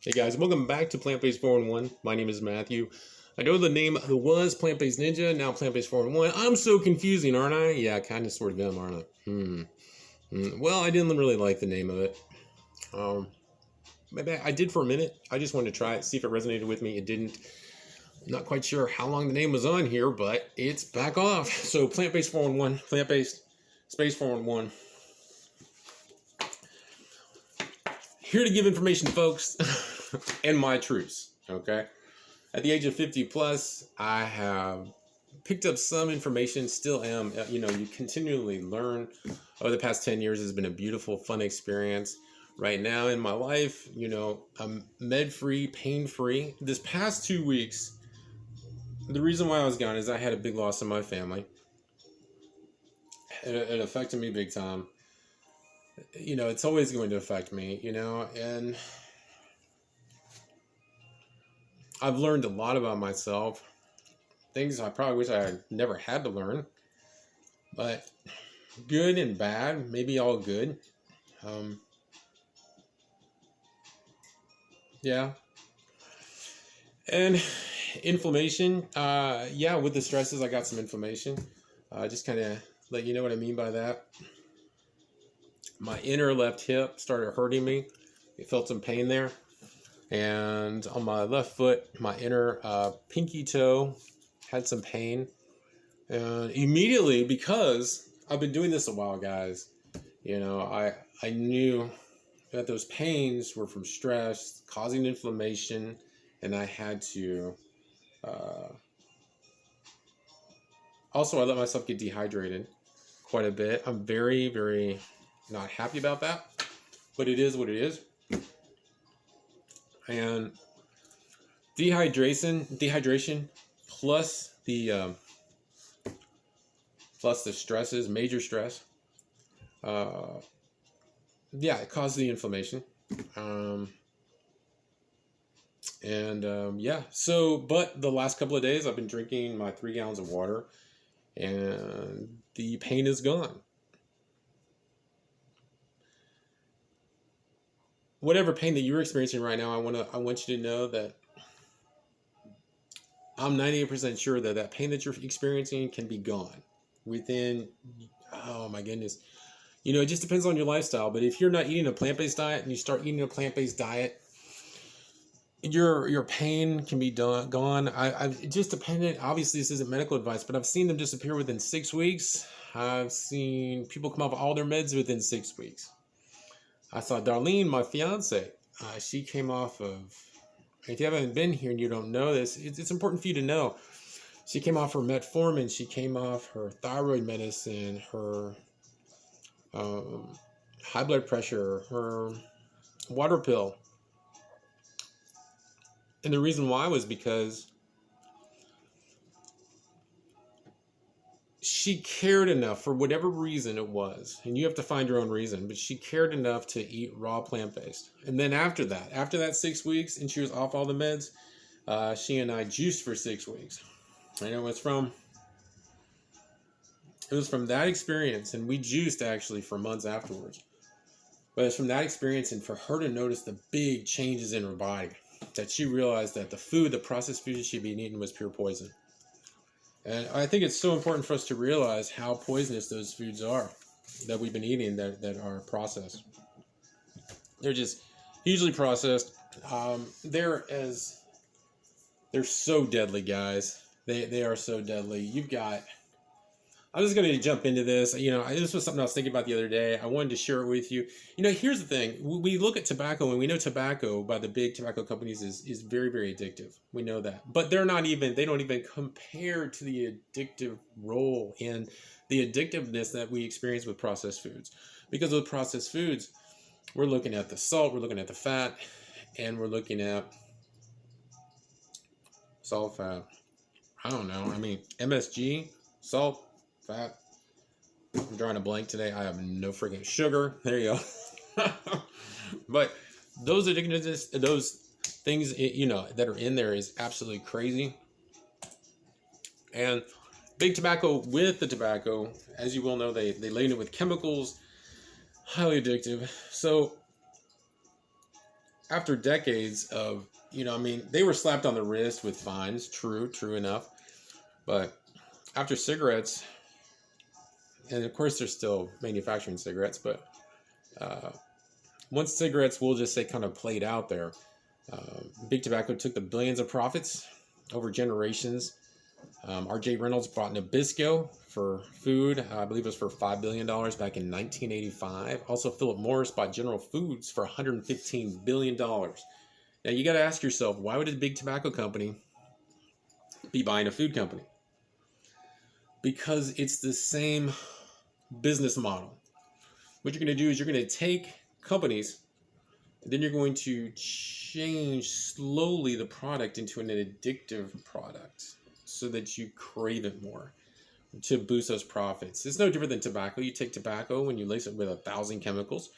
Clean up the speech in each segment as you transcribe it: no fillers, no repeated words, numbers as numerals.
Hey guys, welcome back to Plant-Based 4-in-1. My name is Matthew. I know the name was Plant-Based Ninja, now Plant-Based 4-in-1. I'm so confusing, aren't I? Yeah, kind of sort of am, aren't I? Well, I didn't really like the name of it. Maybe I did for a minute. I just wanted to try it, see if it resonated with me. It didn't. I'm not quite sure how long the name was on here, but it's back off. So Plant-Based 4-in-1, Plant-Based Space 4-in-1. Here to give information, folks, and my truths, okay? At the age of 50 plus, I have picked up some information, still am. You continually learn. Over the past 10 years has been a beautiful, fun experience. Right now in my life, I'm med-free, pain-free. This past 2 weeks, the reason why I was gone is I had a big loss in my family. It affected me big time. It's always going to affect me, and I've learned a lot about myself. Things I probably wish I had never had to learn, but good and bad, maybe all good. Yeah. And inflammation, with the stresses, I got some inflammation. Just kind of let you know what I mean by that. My inner left hip started hurting me. I felt some pain there. And on my left foot, my inner pinky toe had some pain. And immediately, because I've been doing this a while, guys, I knew that those pains were from stress causing inflammation, and I had to also I let myself get dehydrated quite a bit. I'm very, very not happy about that, but it is what it is. And dehydration plus the stresses, major stress, it caused the inflammation. But the last couple of days I've been drinking my 3 gallons of water, and the pain is gone. Whatever pain that you're experiencing right now, I want you to know that I'm 98% sure that pain that you're experiencing can be gone within, oh my goodness. It just depends on your lifestyle, but if you're not eating a plant-based diet and you start eating a plant-based diet, your pain can be gone. It just dependent. Obviously, this isn't medical advice, but I've seen them disappear within 6 weeks. I've seen people come off all their meds within 6 weeks. I saw Darlene, my fiance. She came off of. If you haven't been here and you don't know this, it's important for you to know. She came off her metformin. She came off her thyroid medicine, her high blood pressure, her water pill. And the reason why was because she cared enough, for whatever reason it was, and you have to find your own reason, but she cared enough to eat raw plant-based. And then after that 6 weeks, and she was off all the meds, she and I juiced for 6 weeks. And it was from that experience, and we juiced actually for months afterwards. But it's from that experience and for her to notice the big changes in her body, that she realized that the processed food she'd been eating was pure poison. And I think it's so important for us to realize how poisonous those foods are that we've been eating that are processed. They're just hugely processed. They're so deadly, guys. They are so deadly. I'm just going to jump into this. This was something I was thinking about the other day. I wanted to share it with you. Here's the thing. We look at tobacco, and we know tobacco by the big tobacco companies is very, very addictive. We know that. But they don't even compare to the addictive role and the addictiveness that we experience with processed foods. Because with processed foods, we're looking at the salt, we're looking at the fat, and we're looking at salt, fat. I don't know. MSG, salt, fat. I'm drawing a blank today. I have no freaking sugar. There you go. But those addictiveness, those things, that are in there is absolutely crazy. And big tobacco, with the tobacco, as you well know, they laden it with chemicals, highly addictive. So after decades of, I mean, they were slapped on the wrist with fines. True enough. But after cigarettes, and of course they're still manufacturing cigarettes, but uh, once cigarettes, we'll just say, kind of played out there, big tobacco took the billions of profits over generations. R.J. Reynolds bought Nabisco for food. I believe it was for $5 billion back in 1985. Also, Philip Morris bought General Foods for $115 billion. Now, you got to ask yourself, why would a big tobacco company be buying a food company? Because it's the same business model. What you're going to do is you're going to take companies, and then you're going to change slowly the product into an addictive product so that you crave it more to boost those profits. It's no different than tobacco. You take tobacco and you lace it with 1,000 chemicals.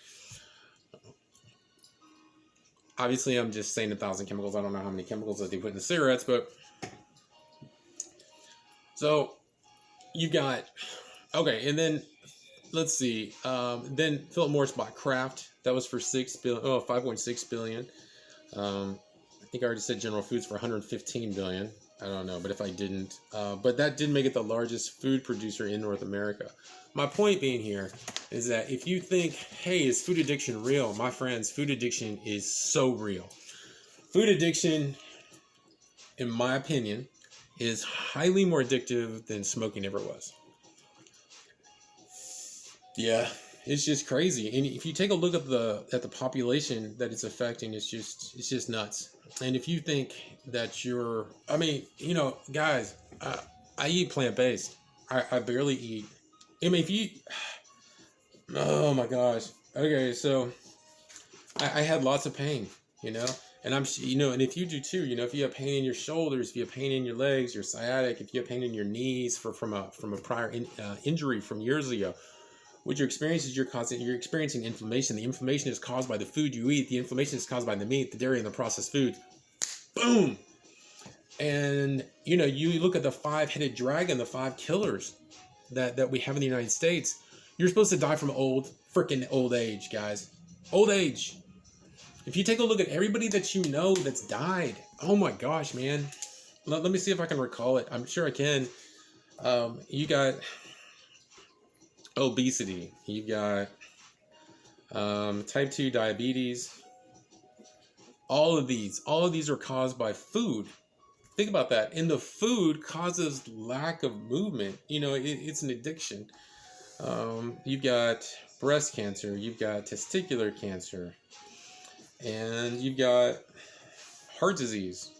Obviously, I'm just saying 1,000 chemicals. I don't know how many chemicals that they put in the cigarettes, but so you got, okay, and then let's see. Then Philip Morris bought Kraft. That was for 5.6 billion. I think I already said General Foods for 115 billion. I don't know, but if I didn't, but that did make it the largest food producer in North America. My point being here is that if you think, hey, is food addiction real? My friends, food addiction is so real. Food addiction, in my opinion, is highly more addictive than smoking ever was. Yeah, it's just crazy. And if you take a look at the population that it's affecting, it's just nuts. And if you think that I mean, guys, I eat plant-based. I barely eat. I mean, if you, oh my gosh. Okay, so I had lots of pain, and and if you do too, if you have pain in your shoulders, if you have pain in your legs, your sciatic, if you have pain in your knees from a prior injury from years ago, what you're experiencing is you're experiencing inflammation. The inflammation is caused by the food you eat. The inflammation is caused by the meat, the dairy, and the processed food. Boom! And you look at the 5-headed dragon, the 5 killers that we have in the United States. You're supposed to die from freaking old age, guys. Old age. If you take a look at everybody that that's died, oh my gosh, man. Let me see if I can recall it. I'm sure I can. You got obesity. You've got type 2 diabetes. All of these are caused by food. Think about that. And the food causes lack of movement. It's an addiction. You've got breast cancer. You've got testicular cancer. And you've got heart disease.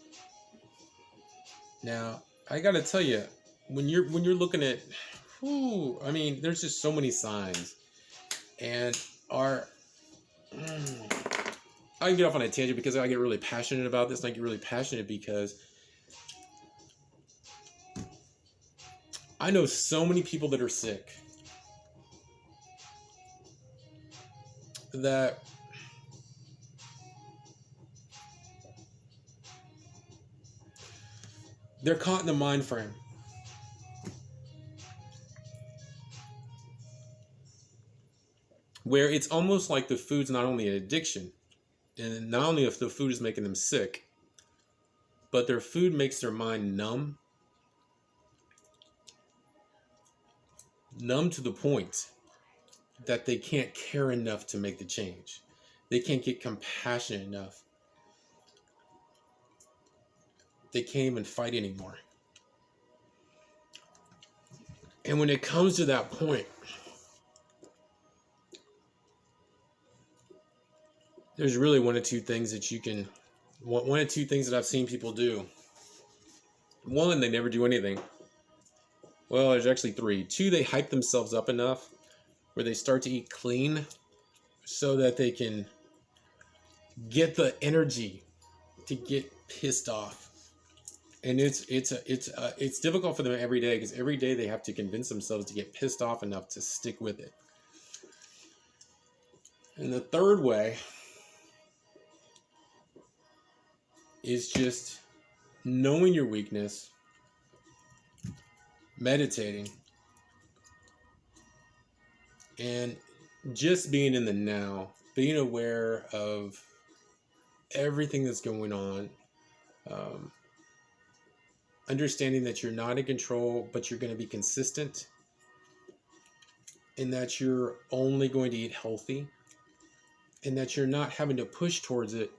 Now, I got to tell you, when you're looking at, I mean, there's just so many signs. And I can get off on a tangent because I get really passionate about this, and I get really passionate because I know so many people that are sick that they're caught in the mind frame. Where it's almost like the food's not only an addiction, and not only if the food is making them sick, but their food makes their mind numb to the point that they can't care enough to make the change. They can't get compassionate enough. They can't even fight anymore. And when it comes to that point, there's really one of two things that I've seen people do. One, they never do anything. Well, there's actually 3. 2, they hype themselves up enough where they start to eat clean so that they can get the energy to get pissed off. And it's difficult for them every day because every day they have to convince themselves to get pissed off enough to stick with it. And the third way is just knowing your weakness, meditating, and just being in the now, being aware of everything that's going on. Um, Understanding that you're not in control, but you're going to be consistent, and that you're only going to eat healthy, and that you're not having to push towards it,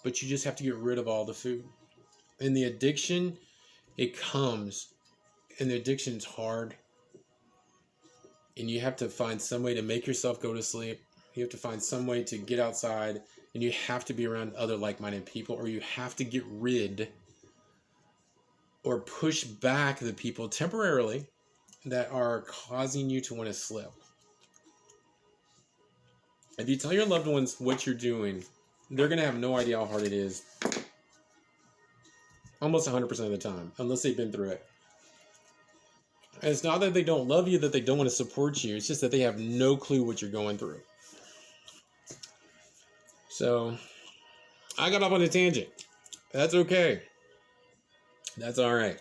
but you just have to get rid of all the food. And the addiction, it comes, and the addiction's hard, and you have to find some way to make yourself go to sleep. You have to find some way to get outside, and you have to be around other like-minded people, or you have to get rid or push back the people temporarily that are causing you to want to slip. If you tell your loved ones what you're doing, they're going to have no idea how hard it is almost 100% of the time, unless they've been through it. And it's not that they don't love you, that they don't want to support you. It's just that they have no clue what you're going through. So, I got off on a tangent. That's okay. That's all right.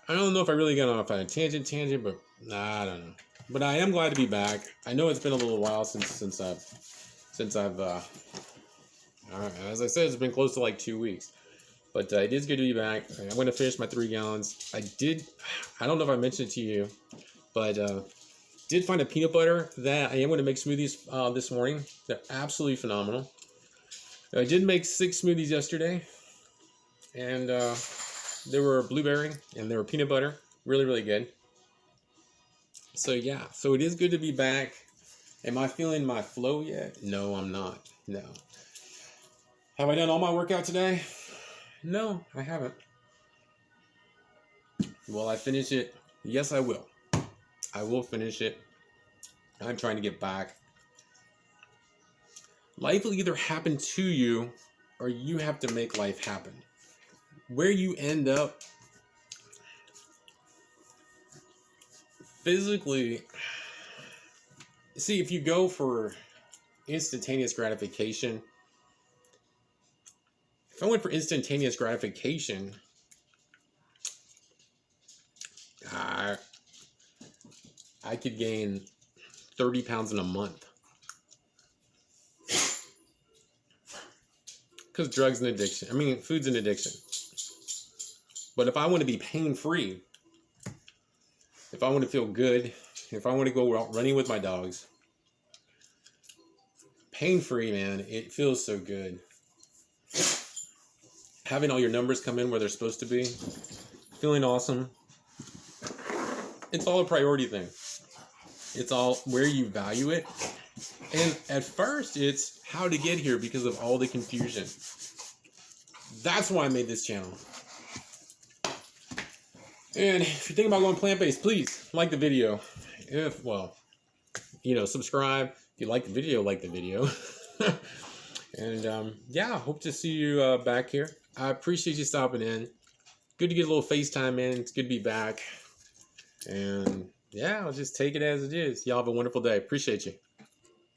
I don't know if I really got off on a tangent, but I don't know. But I am glad to be back. I know it's been a little while since I've as I said, it's been close to like 2 weeks. But it is good to be back. I'm going to finish my 3 gallons. I don't know if I mentioned it to you, but did find a peanut butter that I am going to make smoothies this morning. They're absolutely phenomenal. I did make 6 smoothies yesterday, and they were blueberry and they were peanut butter. Really, really good. So yeah, so it is good to be back. Am I feeling my flow yet? No, I'm not. No. Have I done all my workout today? No, I haven't. Will I finish it? Yes, I will. I will finish it. I'm trying to get back. Life will either happen to you or you have to make life happen. Where you end up physically, see, if you go for instantaneous gratification, if I went for instantaneous gratification, I could gain 30 pounds in a month. Because drugs and addiction. I mean, food's an addiction. But if I want to be pain-free, if I want to feel good, if I want to go out running with my dogs, pain-free, man, it feels so good. Having all your numbers come in where they're supposed to be, feeling awesome. It's all a priority thing. It's all where you value it. And at first, it's how to get here because of all the confusion. That's why I made this channel. And if you're thinking about going plant-based, please like the video. Subscribe. If you like the video, like the video. And yeah, hope to see you back here. I appreciate you stopping in. Good to get a little FaceTime in. It's good to be back. And yeah, I'll just take it as it is. Y'all have a wonderful day. Appreciate you.